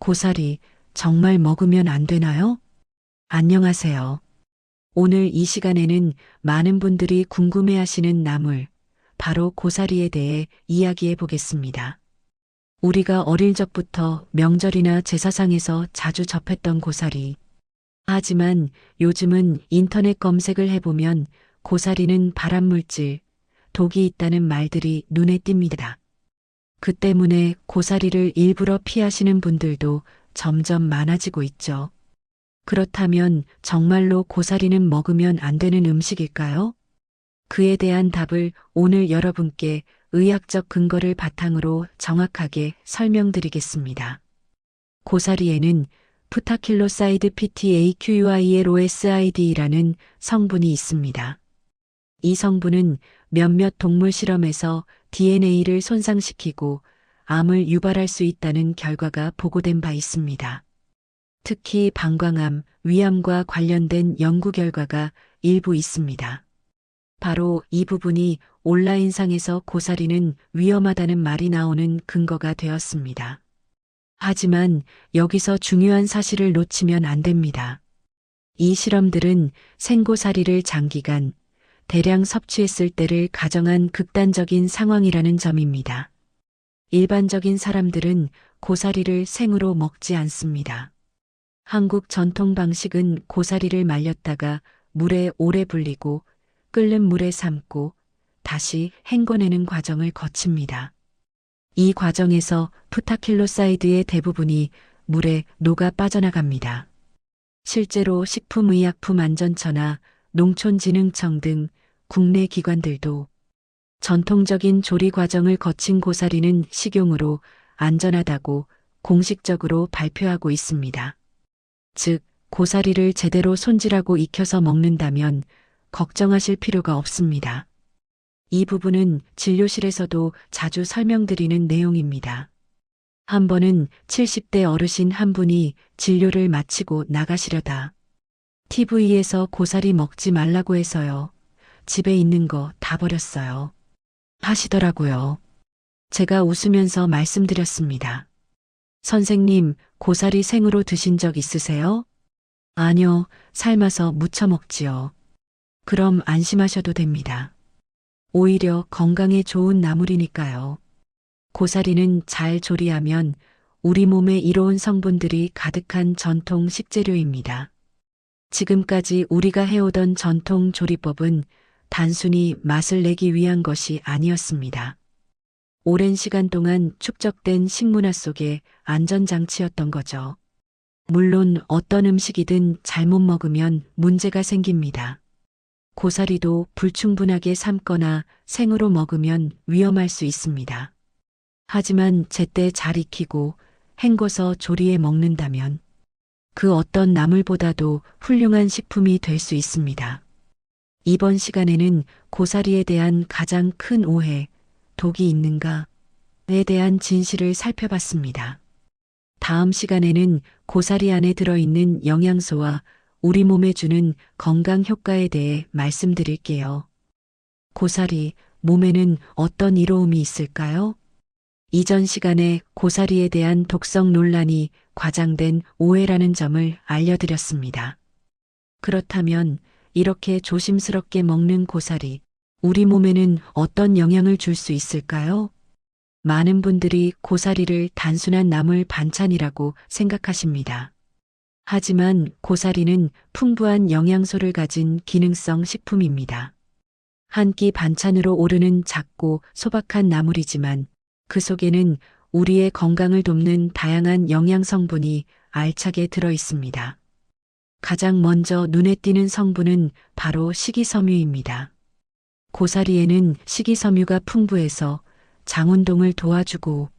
고사리 정말 먹으면 안 되나요? 안녕하세요. 오늘 이 시간에는 많은 분들이 궁금해하시는 나물, 바로 고사리에 대해 이야기해 보겠습니다. 우리가 어릴 적부터 명절이나 제사상에서 자주 접했던 고사리. 하지만 요즘은 인터넷 검색을 해보면 고사리는 발암물질, 독이 있다는 말들이 눈에 띕니다. 그 때문에 고사리를 일부러 피하시는 분들도 점점 많아지고 있죠. 그렇다면 정말로 고사리는 먹으면 안 되는 음식일까요? 그에 대한 답을 오늘 여러분께 의학적 근거를 바탕으로 정확하게 설명드리겠습니다. 고사리에는 프타킬로사이드 PTAQUILOSID라는 성분이 있습니다. 이 성분은 몇몇 동물 실험에서 DNA를 손상시키고 암을 유발할 수 있다는 결과가 보고된 바 있습니다. 특히 방광암, 위암과 관련된 연구 결과가 일부 있습니다. 바로 이 부분이 온라인상에서 고사리는 위험하다는 말이 나오는 근거가 되었습니다. 하지만 여기서 중요한 사실을 놓치면 안 됩니다. 이 실험들은 생고사리를 장기간, 대량 섭취했을 때를 가정한 극단적인 상황이라는 점입니다. 일반적인 사람들은 고사리를 생으로 먹지 않습니다. 한국 전통 방식은 고사리를 말렸다가 물에 오래 불리고 끓는 물에 삶고 다시 헹궈내는 과정을 거칩니다. 이 과정에서 프타킬로사이드의 대부분이 물에 녹아 빠져나갑니다. 실제로 식품의약품안전처나 농촌진흥청 등 국내 기관들도 전통적인 조리 과정을 거친 고사리는 식용으로 안전하다고 공식적으로 발표하고 있습니다. 즉, 고사리를 제대로 손질하고 익혀서 먹는다면 걱정하실 필요가 없습니다. 이 부분은 진료실에서도 자주 설명드리는 내용입니다. 한 번은 70대 어르신 한 분이 진료를 마치고 나가시려다 TV에서 고사리 먹지 말라고 해서요. 집에 있는 거 다 버렸어요. 하시더라고요. 제가 웃으면서 말씀드렸습니다. 선생님, 고사리 생으로 드신 적 있으세요? 아니요, 삶아서 무쳐 먹지요. 그럼 안심하셔도 됩니다. 오히려 건강에 좋은 나물이니까요. 고사리는 잘 조리하면 우리 몸에 이로운 성분들이 가득한 전통 식재료입니다. 지금까지 우리가 해오던 전통 조리법은 단순히 맛을 내기 위한 것이 아니었습니다. 오랜 시간 동안 축적된 식문화 속의 안전장치였던 거죠. 물론 어떤 음식이든 잘못 먹으면 문제가 생깁니다. 고사리도 불충분하게 삶거나 생으로 먹으면 위험할 수 있습니다. 하지만 제때 잘 익히고 헹궈서 조리해 먹는다면 그 어떤 나물보다도 훌륭한 식품이 될 수 있습니다. 이번 시간에는 고사리에 대한 가장 큰 오해, 독이 있는가에 대한 진실을 살펴봤습니다. 다음 시간에는 고사리 안에 들어있는 영양소와 우리 몸에 주는 건강 효과에 대해 말씀드릴게요. 고사리, 몸에는 어떤 이로움이 있을까요? 이전 시간에 고사리에 대한 독성 논란이 과장된 오해라는 점을 알려드렸습니다. 그렇다면 이렇게 조심스럽게 먹는 고사리, 우리 몸에는 어떤 영향을 줄 수 있을까요? 많은 분들이 고사리를 단순한 나물 반찬이라고 생각하십니다. 하지만 고사리는 풍부한 영양소를 가진 기능성 식품입니다. 한 끼 반찬으로 오르는 작고 소박한 나물이지만 그 속에는 우리의 건강을 돕는 다양한 영양 성분이 알차게 들어 있습니다. 가장 먼저 눈에 띄는 성분은 바로 식이섬유입니다. 고사리에는 식이섬유가 풍부해서 장 운동을 도와주고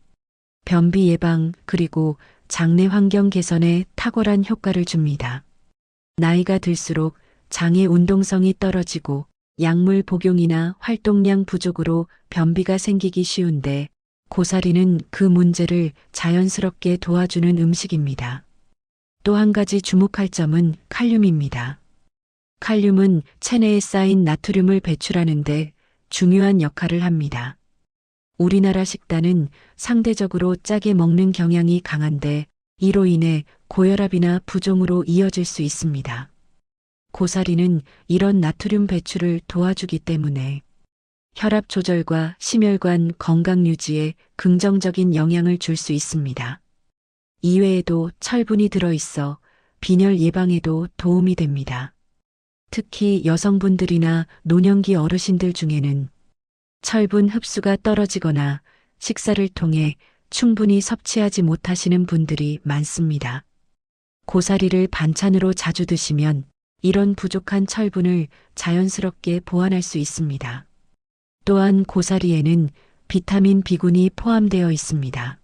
변비 예방 그리고 장내 환경 개선에 탁월한 효과를 줍니다. 나이가 들수록 장의 운동성이 떨어지고 약물 복용이나 활동량 부족으로 변비가 생기기 쉬운데 고사리는 그 문제를 자연스럽게 도와주는 음식입니다. 또 한 가지 주목할 점은 칼륨입니다. 칼륨은 체내에 쌓인 나트륨을 배출하는데 중요한 역할을 합니다. 우리나라 식단은 상대적으로 짜게 먹는 경향이 강한데 이로 인해 고혈압이나 부종으로 이어질 수 있습니다. 고사리는 이런 나트륨 배출을 도와주기 때문에 혈압 조절과 심혈관 건강 유지에 긍정적인 영향을 줄 수 있습니다. 이외에도 철분이 들어있어 빈혈 예방에도 도움이 됩니다. 특히 여성분들이나 노년기 어르신들 중에는 철분 흡수가 떨어지거나 식사를 통해 충분히 섭취하지 못하시는 분들이 많습니다. 고사리를 반찬으로 자주 드시면 이런 부족한 철분을 자연스럽게 보완할 수 있습니다. 또한 고사리에는 비타민 B군이 포함되어 있습니다.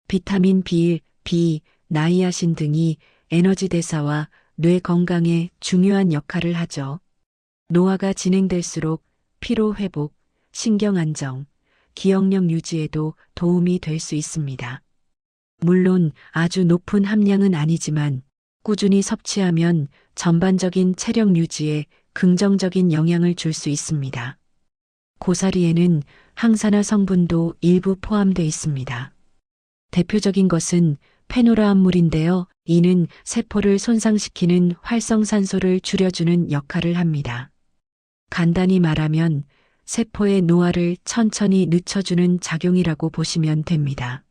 비타민 B1, B, 나이아신 등이 에너지 대사와 뇌 건강에 중요한 역할을 하죠. 노화가 진행될수록 피로 회복, 신경 안정, 기억력 유지에도 도움이 될 수 있습니다. 물론 아주 높은 함량은 아니지만 꾸준히 섭취하면 전반적인 체력 유지에 긍정적인 영향을 줄 수 있습니다. 고사리에는 항산화 성분도 일부 포함되어 있습니다. 대표적인 것은 페노라암물인데요. 이는 세포를 손상시키는 활성산소를 줄여주는 역할을 합니다. 간단히 말하면 세포의 노화를 천천히 늦춰주는 작용이라고 보시면 됩니다.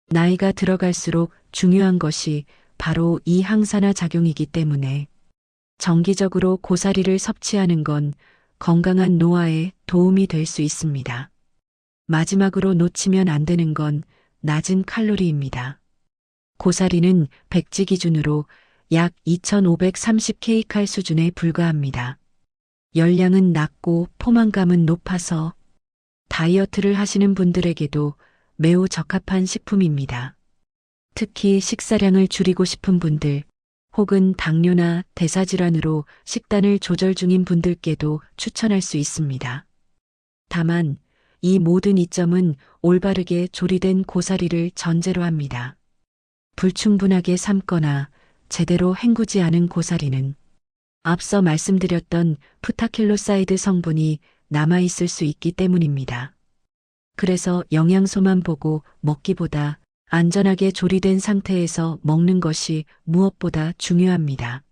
나이가 들어갈수록 중요한 것이 바로 이 항산화 작용이기 때문에 정기적으로 고사리를 섭취하는 건 건강한 노화에 도움이 될 수 있습니다. 마지막으로 놓치면 안 되는 건 낮은 칼로리입니다. 고사리는 백지 기준으로 약 2530kcal 수준에 불과합니다. 열량은 낮고 포만감은 높아서 다이어트를 하시는 분들에게도 매우 적합한 식품입니다. 특히 식사량을 줄이고 싶은 분들, 혹은 당뇨나 대사질환으로 식단을 조절 중인 분들께도 추천할 수 있습니다. 다만 이 모든 이점은 올바르게 조리된 고사리를 전제로 합니다. 불충분하게 삶거나 제대로 헹구지 않은 고사리는 앞서 말씀드렸던 프타킬로사이드 성분이 남아있을 수 있기 때문입니다. 그래서 영양소만 보고 먹기보다 안전하게 조리된 상태에서 먹는 것이 무엇보다 중요합니다.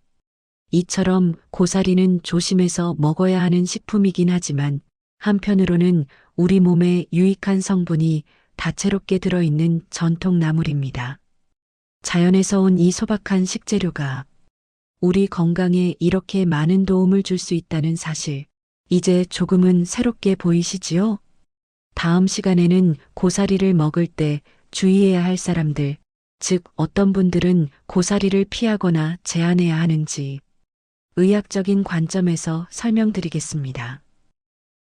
이처럼 고사리는 조심해서 먹어야 하는 식품이긴 하지만 한편으로는 우리 몸에 유익한 성분이 다채롭게 들어있는 전통 나물입니다. 자연에서 온 이 소박한 식재료가 우리 건강에 이렇게 많은 도움을 줄 수 있다는 사실, 이제 조금은 새롭게 보이시지요? 다음 시간에는 고사리를 먹을 때 주의해야 할 사람들, 즉 어떤 분들은 고사리를 피하거나 제한해야 하는지 의학적인 관점에서 설명드리겠습니다.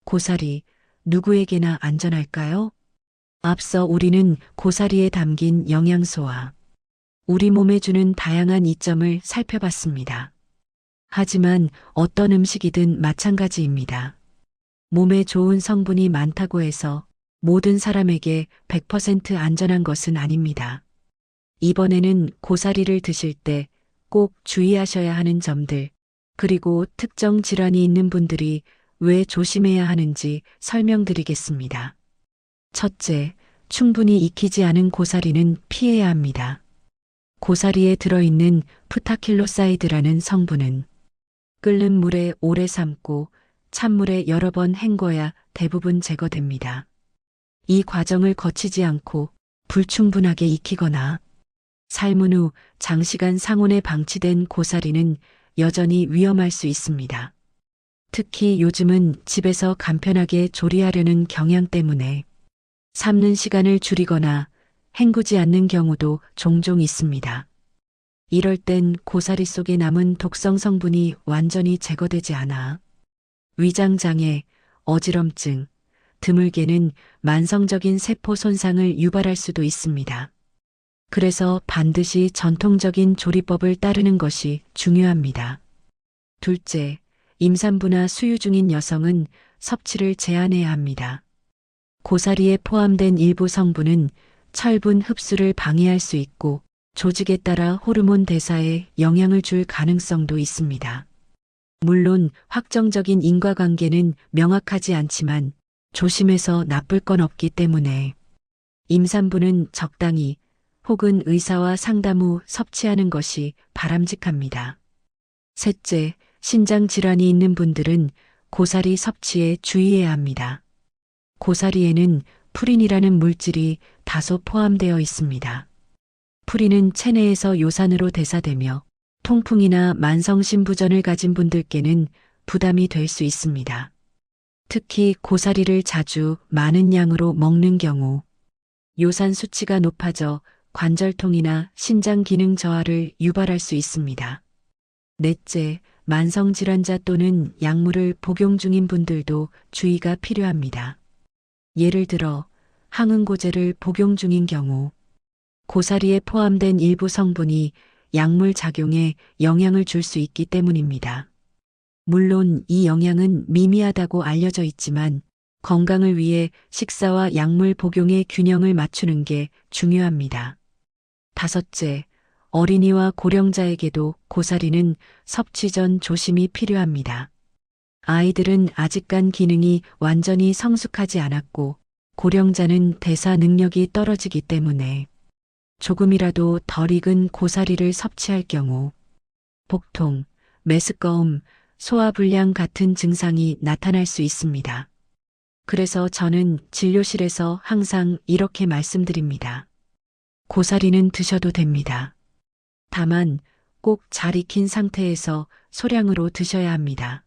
고사리, 누구에게나 안전할까요? 앞서 우리는 고사리에 담긴 영양소와 우리 몸에 주는 다양한 이점을 살펴봤습니다. 하지만 어떤 음식이든 마찬가지입니다. 몸에 좋은 성분이 많다고 해서 모든 사람에게 100% 안전한 것은 아닙니다. 이번에는 고사리를 드실 때 꼭 주의하셔야 하는 점들, 그리고 특정 질환이 있는 분들이 왜 조심해야 하는지 설명드리겠습니다. 첫째, 충분히 익히지 않은 고사리는 피해야 합니다. 고사리에 들어있는 프타킬로사이드라는 성분은 끓는 물에 오래 삶고 찬물에 여러 번 헹궈야 대부분 제거됩니다. 이 과정을 거치지 않고 불충분하게 익히거나 삶은 후 장시간 상온에 방치된 고사리는 여전히 위험할 수 있습니다. 특히 요즘은 집에서 간편하게 조리하려는 경향 때문에 삶는 시간을 줄이거나 헹구지 않는 경우도 종종 있습니다. 이럴 땐 고사리 속에 남은 독성 성분이 완전히 제거되지 않아 위장장애, 어지럼증, 드물게는 만성적인 세포 손상을 유발할 수도 있습니다. 그래서 반드시 전통적인 조리법을 따르는 것이 중요합니다. 둘째, 임산부나 수유 중인 여성은 섭취를 제한해야 합니다. 고사리에 포함된 일부 성분은 철분 흡수를 방해할 수 있고 조직에 따라 호르몬 대사에 영향을 줄 가능성도 있습니다. 물론 확정적인 인과관계는 명확하지 않지만 조심해서 나쁠 건 없기 때문에 임산부는 적당히, 혹은 의사와 상담 후 섭취하는 것이 바람직합니다. 셋째, 신장 질환이 있는 분들은 고사리 섭취에 주의해야 합니다. 고사리에는 푸린이라는 물질이 다소 포함되어 있습니다. 푸린은 체내에서 요산으로 대사되며 통풍이나 만성신부전을 가진 분들께는 부담이 될 수 있습니다. 특히 고사리를 자주 많은 양으로 먹는 경우 요산 수치가 높아져 관절통이나 신장 기능 저하를 유발할 수 있습니다. 넷째, 만성질환자 또는 약물을 복용 중인 분들도 주의가 필요합니다. 예를 들어 항응고제를 복용 중인 경우 고사리에 포함된 일부 성분이 약물 작용에 영향을 줄 수 있기 때문입니다. 물론 이 영향은 미미하다고 알려져 있지만 건강을 위해 식사와 약물 복용의 균형을 맞추는 게 중요합니다. 다섯째, 어린이와 고령자에게도 고사리는 섭취 전 조심이 필요합니다. 아이들은 아직 간 기능이 완전히 성숙하지 않았고 고령자는 대사 능력이 떨어지기 때문에 조금이라도 덜 익은 고사리를 섭취할 경우 복통, 메스꺼움, 소화불량 같은 증상이 나타날 수 있습니다. 그래서 저는 진료실에서 항상 이렇게 말씀드립니다. 고사리는 드셔도 됩니다. 다만 꼭 잘 익힌 상태에서 소량으로 드셔야 합니다.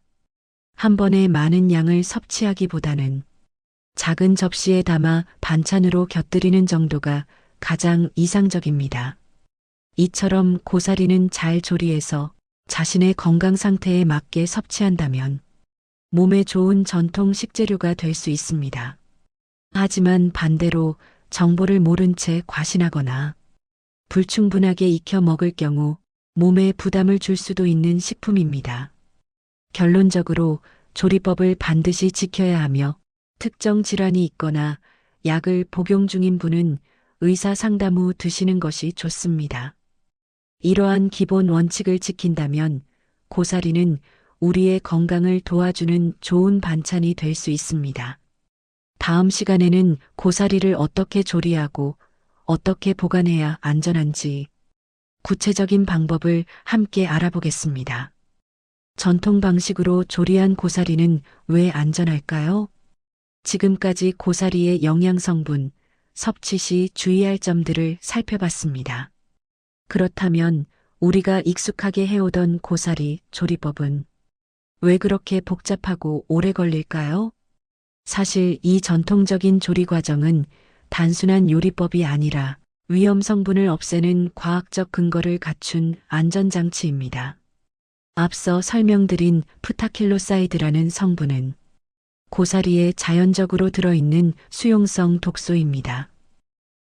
한 번에 많은 양을 섭취하기보다는 작은 접시에 담아 반찬으로 곁들이는 정도가 가장 이상적입니다. 이처럼 고사리는 잘 조리해서 자신의 건강 상태에 맞게 섭취한다면 몸에 좋은 전통 식재료가 될 수 있습니다. 하지만 반대로 정보를 모른 채 과신하거나 불충분하게 익혀 먹을 경우 몸에 부담을 줄 수도 있는 식품입니다. 결론적으로 조리법을 반드시 지켜야 하며 특정 질환이 있거나 약을 복용 중인 분은 의사 상담 후 드시는 것이 좋습니다. 이러한 기본 원칙을 지킨다면 고사리는 우리의 건강을 도와주는 좋은 반찬이 될 수 있습니다. 다음 시간에는 고사리를 어떻게 조리하고 어떻게 보관해야 안전한지 구체적인 방법을 함께 알아보겠습니다. 전통 방식으로 조리한 고사리는 왜 안전할까요? 지금까지 고사리의 영양성분, 섭취 시 주의할 점들을 살펴봤습니다. 그렇다면 우리가 익숙하게 해오던 고사리 조리법은 왜 그렇게 복잡하고 오래 걸릴까요? 사실 이 전통적인 조리 과정은 단순한 요리법이 아니라 위험 성분을 없애는 과학적 근거를 갖춘 안전장치입니다. 앞서 설명드린 프타킬로사이드라는 성분은 고사리에 자연적으로 들어있는 수용성 독소입니다.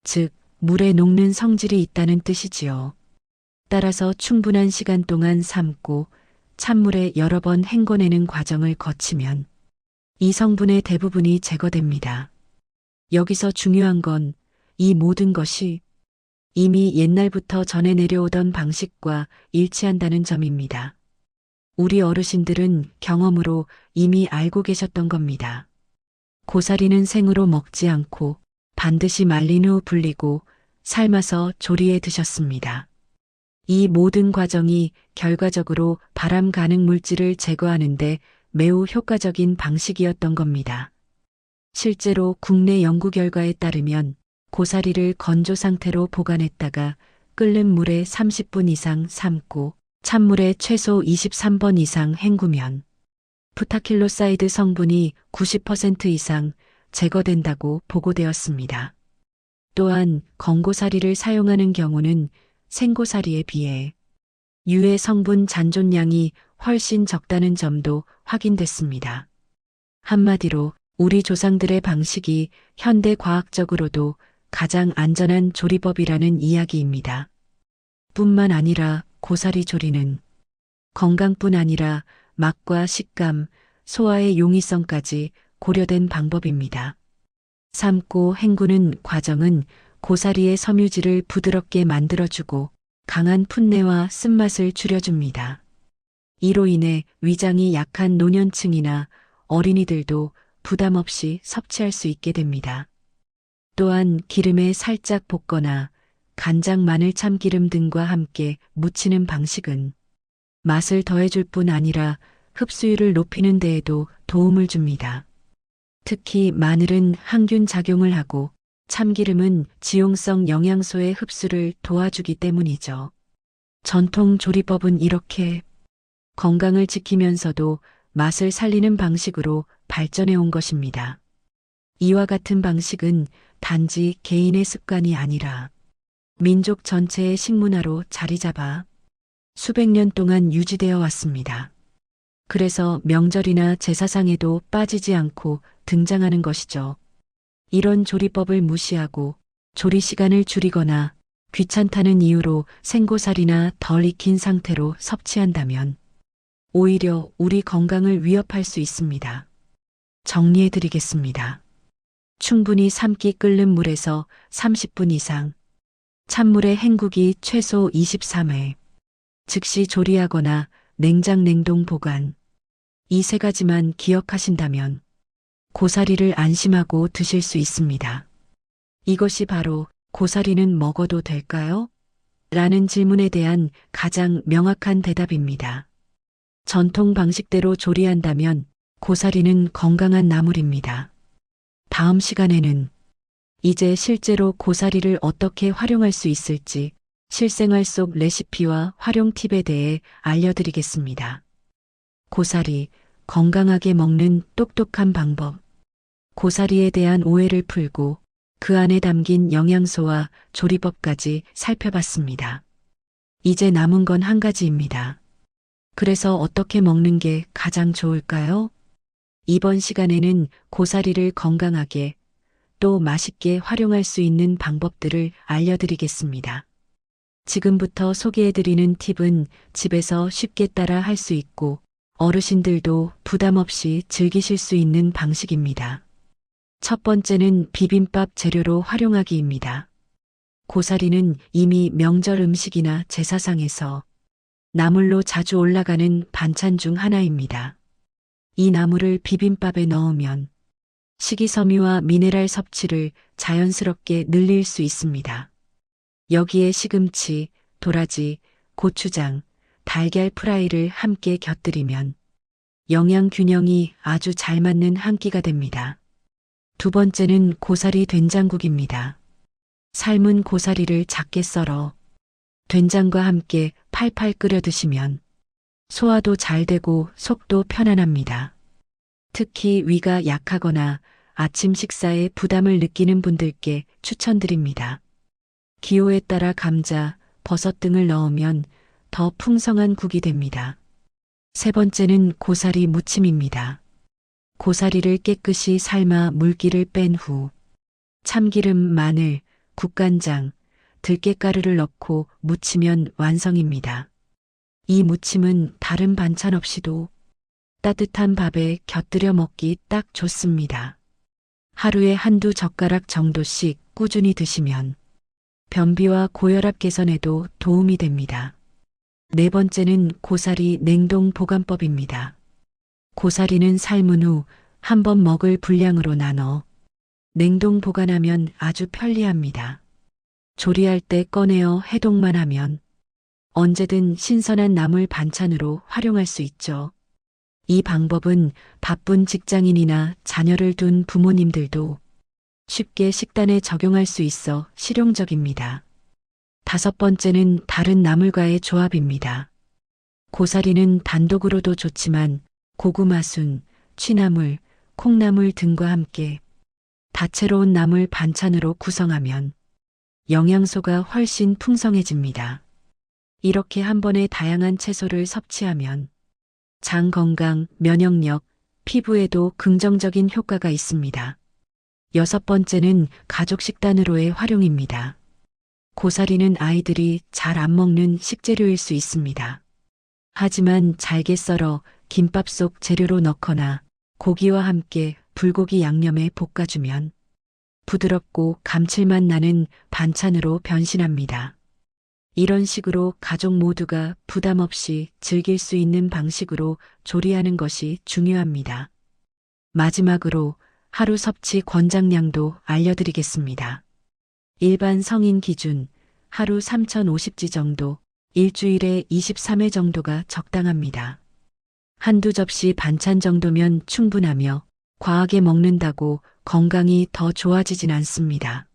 즉, 물에 녹는 성질이 있다는 뜻이지요. 따라서 충분한 시간 동안 삶고 찬물에 여러 번 헹궈내는 과정을 거치면 이 성분의 대부분이 제거됩니다. 여기서 중요한 건 이 모든 것이 이미 옛날부터 전해 내려오던 방식과 일치한다는 점입니다. 우리 어르신들은 경험으로 이미 알고 계셨던 겁니다. 고사리는 생으로 먹지 않고 반드시 말린 후 불리고 삶아서 조리해 드셨습니다. 이 모든 과정이 결과적으로 발암 가능 물질을 제거하는데 매우 효과적인 방식이었던 겁니다. 실제로 국내 연구 결과에 따르면 고사리를 건조 상태로 보관했다가 끓는 물에 30분 이상 삶고 찬물에 최소 23번 이상 헹구면 프타킬로사이드 성분이 90% 이상 제거된다고 보고되었습니다. 또한 건고사리를 사용하는 경우는 생고사리에 비해 유해 성분 잔존량이 훨씬 적다는 점도 확인됐습니다. 한마디로 우리 조상들의 방식이 현대 과학적으로도 가장 안전한 조리법이라는 이야기입니다. 뿐만 아니라 고사리 조리는 건강뿐 아니라 맛과 식감, 소화의 용이성까지 고려된 방법입니다. 삶고 헹구는 과정은 고사리의 섬유질을 부드럽게 만들어주고 강한 풋내와 쓴맛을 줄여줍니다. 이로 인해 위장이 약한 노년층이나 어린이들도 부담 없이 섭취할 수 있게 됩니다. 또한 기름에 살짝 볶거나 간장, 마늘, 참기름 등과 함께 무치는 방식은 맛을 더해줄 뿐 아니라 흡수율을 높이는 데에도 도움을 줍니다. 특히 마늘은 항균 작용을 하고 참기름은 지용성 영양소의 흡수를 도와주기 때문이죠. 전통 조리법은 이렇게 건강을 지키면서도 맛을 살리는 방식으로 발전해 온 것입니다. 이와 같은 방식은 단지 개인의 습관이 아니라 민족 전체의 식문화로 자리 잡아 수백 년 동안 유지되어 왔습니다. 그래서 명절이나 제사상에도 빠지지 않고 등장하는 것이죠. 이런 조리법을 무시하고 조리 시간을 줄이거나 귀찮다는 이유로 생고사리나 덜 익힌 상태로 섭취한다면 오히려 우리 건강을 위협할 수 있습니다. 정리해 드리겠습니다. 충분히 삶기 끓는 물에서 30분 이상, 찬물에 헹구기 최소 23회, 즉시 조리하거나 냉장 냉동 보관. 이 세 가지만 기억하신다면 고사리를 안심하고 드실 수 있습니다. 이것이 바로 고사리는 먹어도 될까요? 라는 질문에 대한 가장 명확한 대답입니다. 전통 방식대로 조리한다면 고사리는 건강한 나물입니다. 다음 시간에는 이제 실제로 고사리를 어떻게 활용할 수 있을지 실생활 속 레시피와 활용 팁에 대해 알려드리겠습니다. 고사리, 건강하게 먹는 똑똑한 방법. 고사리에 대한 오해를 풀고 그 안에 담긴 영양소와 조리법까지 살펴봤습니다. 이제 남은 건 한 가지입니다. 그래서 어떻게 먹는 게 가장 좋을까요? 이번 시간에는 고사리를 건강하게 또 맛있게 활용할 수 있는 방법들을 알려드리겠습니다. 지금부터 소개해드리는 팁은 집에서 쉽게 따라 할 수 있고 어르신들도 부담 없이 즐기실 수 있는 방식입니다. 첫 번째는 비빔밥 재료로 활용하기입니다. 고사리는 이미 명절 음식이나 제사상에서 나물로 자주 올라가는 반찬 중 하나입니다. 이 나물을 비빔밥에 넣으면 식이섬유와 미네랄 섭취를 자연스럽게 늘릴 수 있습니다. 여기에 시금치, 도라지, 고추장, 달걀 프라이를 함께 곁들이면 영양 균형이 아주 잘 맞는 한 끼가 됩니다. 두 번째는 고사리 된장국입니다. 삶은 고사리를 작게 썰어 된장과 함께 팔팔 끓여 드시면 소화도 잘 되고 속도 편안합니다. 특히 위가 약하거나 아침 식사에 부담을 느끼는 분들께 추천드립니다. 기호에 따라 감자, 버섯 등을 넣으면 더 풍성한 국이 됩니다. 세 번째는 고사리 무침입니다. 고사리를 깨끗이 삶아 물기를 뺀 후 참기름, 마늘, 국간장, 들깨가루를 넣고 무치면 완성입니다. 이 무침은 다른 반찬 없이도 따뜻한 밥에 곁들여 먹기 딱 좋습니다. 하루에 한두 젓가락 정도씩 꾸준히 드시면 변비와 고혈압 개선에도 도움이 됩니다. 네 번째는 고사리 냉동 보관법입니다. 고사리는 삶은 후 한 번 먹을 분량으로 나눠 냉동 보관하면 아주 편리합니다. 조리할 때 꺼내어 해동만 하면 언제든 신선한 나물 반찬으로 활용할 수 있죠. 이 방법은 바쁜 직장인이나 자녀를 둔 부모님들도 쉽게 식단에 적용할 수 있어 실용적입니다. 다섯 번째는 다른 나물과의 조합입니다. 고사리는 단독으로도 좋지만 고구마 순, 취나물, 콩나물 등과 함께 다채로운 나물 반찬으로 구성하면 영양소가 훨씬 풍성해집니다. 이렇게 한 번에 다양한 채소를 섭취하면 장 건강, 면역력, 피부에도 긍정적인 효과가 있습니다. 여섯 번째는 가족 식단으로의 활용입니다. 고사리는 아이들이 잘 안 먹는 식재료일 수 있습니다. 하지만 잘게 썰어 김밥 속 재료로 넣거나 고기와 함께 불고기 양념에 볶아주면 부드럽고 감칠맛 나는 반찬으로 변신합니다. 이런 식으로 가족 모두가 부담 없이 즐길 수 있는 방식으로 조리하는 것이 중요합니다. 마지막으로 하루 섭취 권장량도 알려드리겠습니다. 일반 성인 기준 하루 3050지 정도, 일주일에 23회 정도가 적당합니다. 한두 접시 반찬 정도면 충분하며 과하게 먹는다고 건강이 더 좋아지진 않습니다.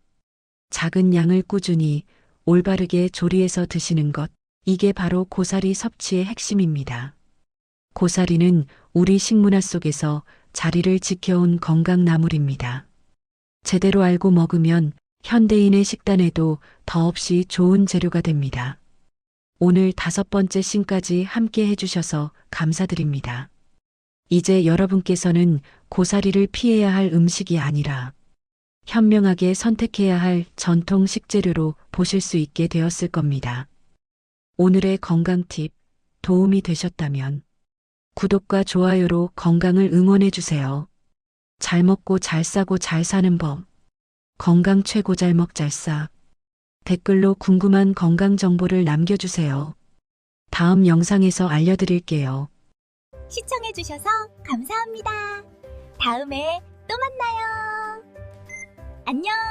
작은 양을 꾸준히 올바르게 조리해서 드시는 것, 이게 바로 고사리 섭취의 핵심입니다. 고사리는 우리 식문화 속에서 자리를 지켜온 건강나물입니다. 제대로 알고 먹으면 현대인의 식단에도 더없이 좋은 재료가 됩니다. 오늘 5번째 씬까지 함께 해주셔서 감사드립니다. 이제 여러분께서는 고사리를 피해야 할 음식이 아니라 현명하게 선택해야 할 전통 식재료로 보실 수 있게 되었을 겁니다. 오늘의 건강 팁 도움이 되셨다면 구독과 좋아요로 건강을 응원해 주세요. 잘 먹고 잘 싸고 잘 사는 법. 건강 최고 잘 먹 잘 싸. 댓글로 궁금한 건강 정보를 남겨주세요. 다음 영상에서 알려드릴게요. 시청해주셔서 감사합니다. 다음에 또 만나요. 안녕!